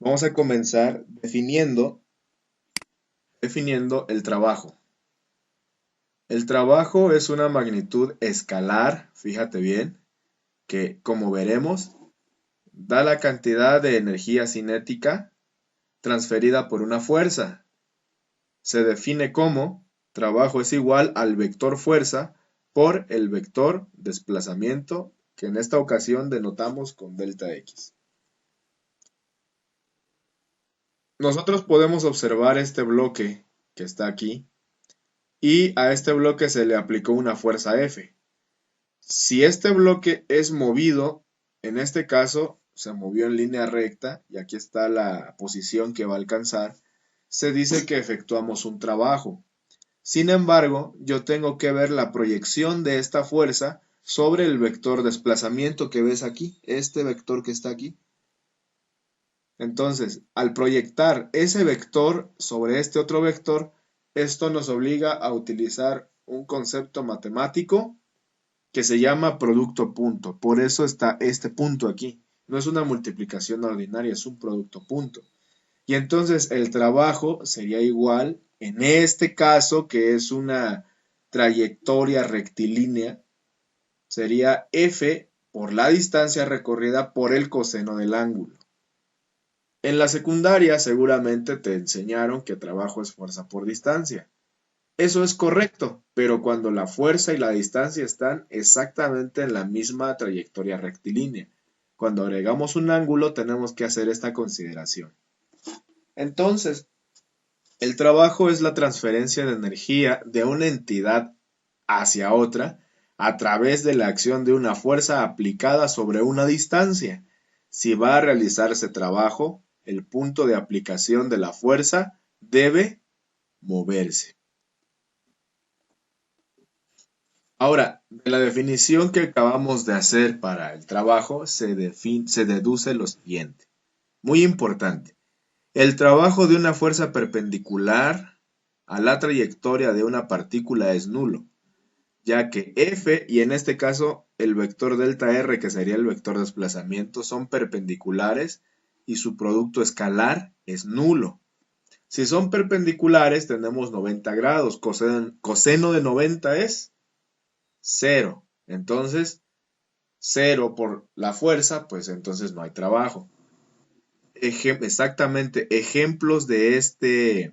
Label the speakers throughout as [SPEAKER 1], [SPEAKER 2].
[SPEAKER 1] Vamos a comenzar definiendo el trabajo. El trabajo es una magnitud escalar, fíjate bien, que como veremos, da la cantidad de energía cinética transferida por una fuerza. Se define como trabajo es igual al vector fuerza por el vector desplazamiento, que en esta ocasión denotamos con delta X. Nosotros podemos observar este bloque que está aquí y a este bloque se le aplicó una fuerza F. Si este bloque es movido, en este caso se movió en línea recta y aquí está la posición que va a alcanzar, se dice que efectuamos un trabajo. Sin embargo, yo tengo que ver la proyección de esta fuerza sobre el vector desplazamiento que ves aquí, este vector que está aquí. Entonces, al proyectar ese vector sobre este otro vector, esto nos obliga a utilizar un concepto matemático que se llama producto punto. Por eso está este punto aquí. No es una multiplicación ordinaria, es un producto punto. Y entonces el trabajo sería igual, en este caso, que es una trayectoria rectilínea, sería F por la distancia recorrida por el coseno del ángulo. En la secundaria seguramente te enseñaron que trabajo es fuerza por distancia. Eso es correcto, pero cuando la fuerza y la distancia están exactamente en la misma trayectoria rectilínea. Cuando agregamos un ángulo tenemos que hacer esta consideración. Entonces, el trabajo es la transferencia de energía de una entidad hacia otra a través de la acción de una fuerza aplicada sobre una distancia. Si va a realizarse trabajo, el punto de aplicación de la fuerza debe moverse. Ahora, de la definición que acabamos de hacer para el trabajo, se deduce lo siguiente. Muy importante. El trabajo de una fuerza perpendicular a la trayectoria de una partícula es nulo, ya que F y en este caso el vector delta R, que sería el vector de desplazamiento, son perpendiculares y su producto escalar es nulo. Si son perpendiculares tenemos 90 grados, coseno de 90 es 0. Entonces, 0 por la fuerza, pues entonces no hay trabajo. Exactamente, ejemplos de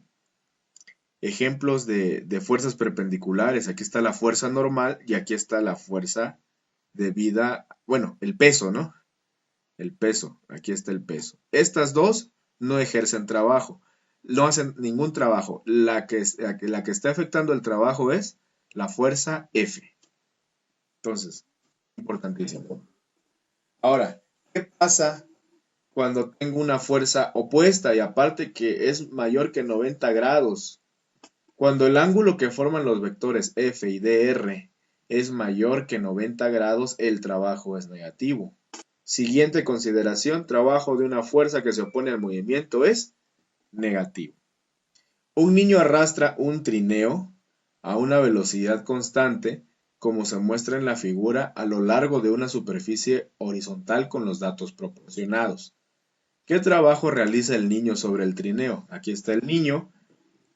[SPEAKER 1] fuerzas perpendiculares. Aquí está la fuerza normal y aquí está la fuerza debida, bueno, el peso, ¿no? El peso, aquí está el peso. Estas dos no ejercen trabajo, no hacen ningún trabajo. La que está afectando el trabajo es la fuerza F. Entonces, importantísimo. Ahora, ¿qué pasa cuando tengo una fuerza opuesta y aparte que es mayor que 90 grados? Cuando el ángulo que forman los vectores F y dr es mayor que 90 grados, el trabajo es negativo. Siguiente consideración, trabajo de una fuerza que se opone al movimiento es negativo. Un niño arrastra un trineo a una velocidad constante, como se muestra en la figura, a lo largo de una superficie horizontal con los datos proporcionados. ¿Qué trabajo realiza el niño sobre el trineo? Aquí está el niño,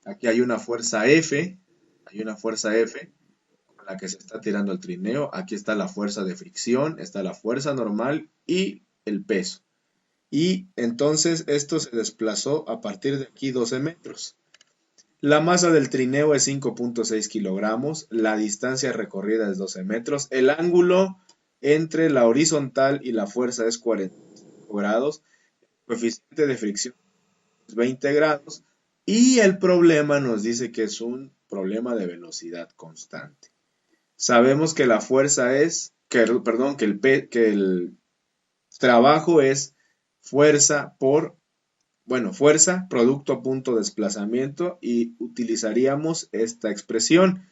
[SPEAKER 1] aquí hay una fuerza F, con la que se está tirando el trineo, aquí está la fuerza de fricción, está la fuerza normal y el peso. Y entonces esto se desplazó a partir de aquí 12 metros. La masa del trineo es 5.6 kilogramos, la distancia recorrida es 12 metros, el ángulo entre la horizontal y la fuerza es 45 grados, el coeficiente de fricción es 20 grados y el problema nos dice que es un problema de velocidad constante. Sabemos que la fuerza es, perdón, que el trabajo es fuerza por, bueno, fuerza, producto, punto, desplazamiento y utilizaríamos esta expresión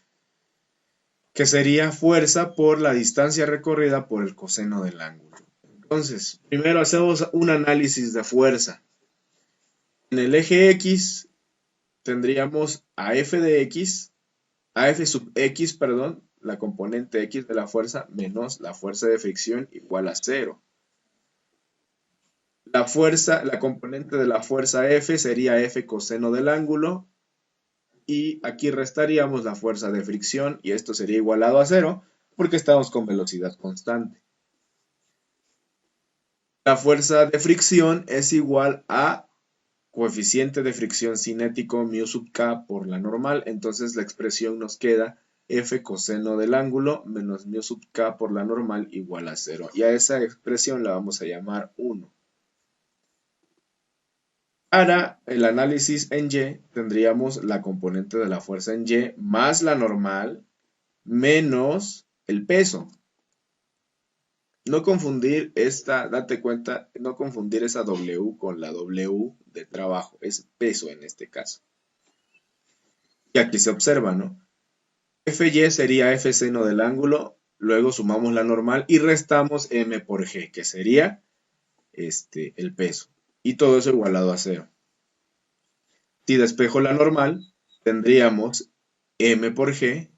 [SPEAKER 1] que sería fuerza por la distancia recorrida por el coseno del ángulo. Entonces, primero hacemos un análisis de fuerza. En el eje X tendríamos a f de x, a f sub x, perdón, la componente x de la fuerza menos la fuerza de fricción igual a 0. La componente de la fuerza F sería F coseno del ángulo, y aquí restaríamos la fuerza de fricción, y esto sería igualado a 0, porque estamos con velocidad constante. La fuerza de fricción es igual a coeficiente de fricción cinético mu sub k por la normal, entonces la expresión nos queda F coseno del ángulo menos mu sub k por la normal igual a 0. Y a esa expresión la vamos a llamar 1. Para el análisis en Y, tendríamos la componente de la fuerza en Y más la normal menos el peso. No confundir date cuenta, no confundir esa W con la W de trabajo, es peso en este caso. Y aquí se observa, ¿no? Fy sería F seno del ángulo, luego sumamos la normal y restamos M por G, que sería el peso. Y todo eso igualado a 0. Si despejo la normal, tendríamos M por G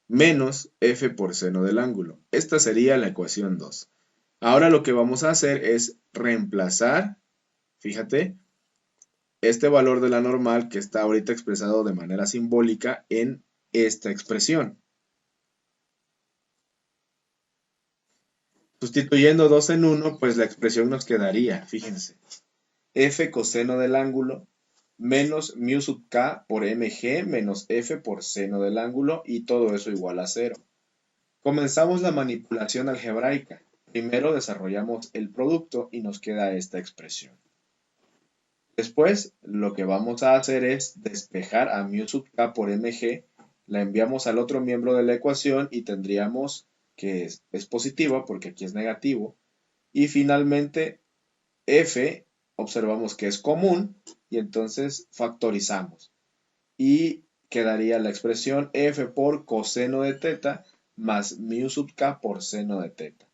[SPEAKER 1] menos F por seno del ángulo. Esta sería la ecuación 2. Ahora lo que vamos a hacer es reemplazar, fíjate, este valor de la normal que está ahorita expresado de manera simbólica en esta expresión. Sustituyendo 2 en 1, pues la expresión nos quedaría, fíjense, F coseno del ángulo menos mu sub k por mg menos F por seno del ángulo, y todo eso igual a 0. Comenzamos la manipulación algebraica. Primero desarrollamos el producto y nos queda esta expresión. Después, lo que vamos a hacer es despejar a mu sub k por mg, la enviamos al otro miembro de la ecuación y tendríamos que es positiva porque aquí es negativo. Y finalmente, f, observamos que es común y entonces factorizamos. Y quedaría la expresión f por coseno de teta más mu sub k por seno de teta.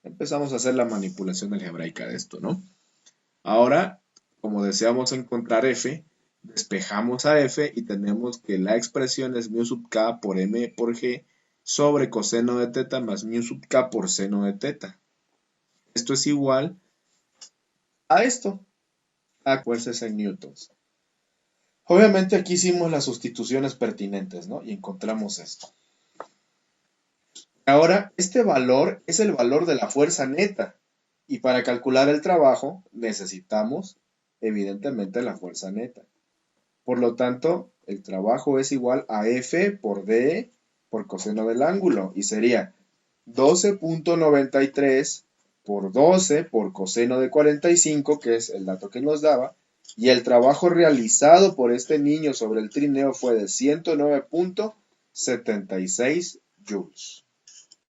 [SPEAKER 1] Empezamos a hacer la manipulación algebraica de esto, ¿no? Ahora, como deseamos encontrar f, despejamos a f y tenemos que la expresión es mu sub k por m por g sobre coseno de teta más mu sub k por seno de teta. Esto es igual a esto, a fuerzas en newtons. Obviamente aquí hicimos las sustituciones pertinentes, ¿no? Y encontramos esto. Ahora, este valor es el valor de la fuerza neta. Y para calcular el trabajo necesitamos, evidentemente, la fuerza neta. Por lo tanto, el trabajo es igual a F por D por coseno del ángulo. Y sería 12.93 por 12 por coseno de 45, que es el dato que nos daba. Y el trabajo realizado por este niño sobre el trineo fue de 109.76 joules.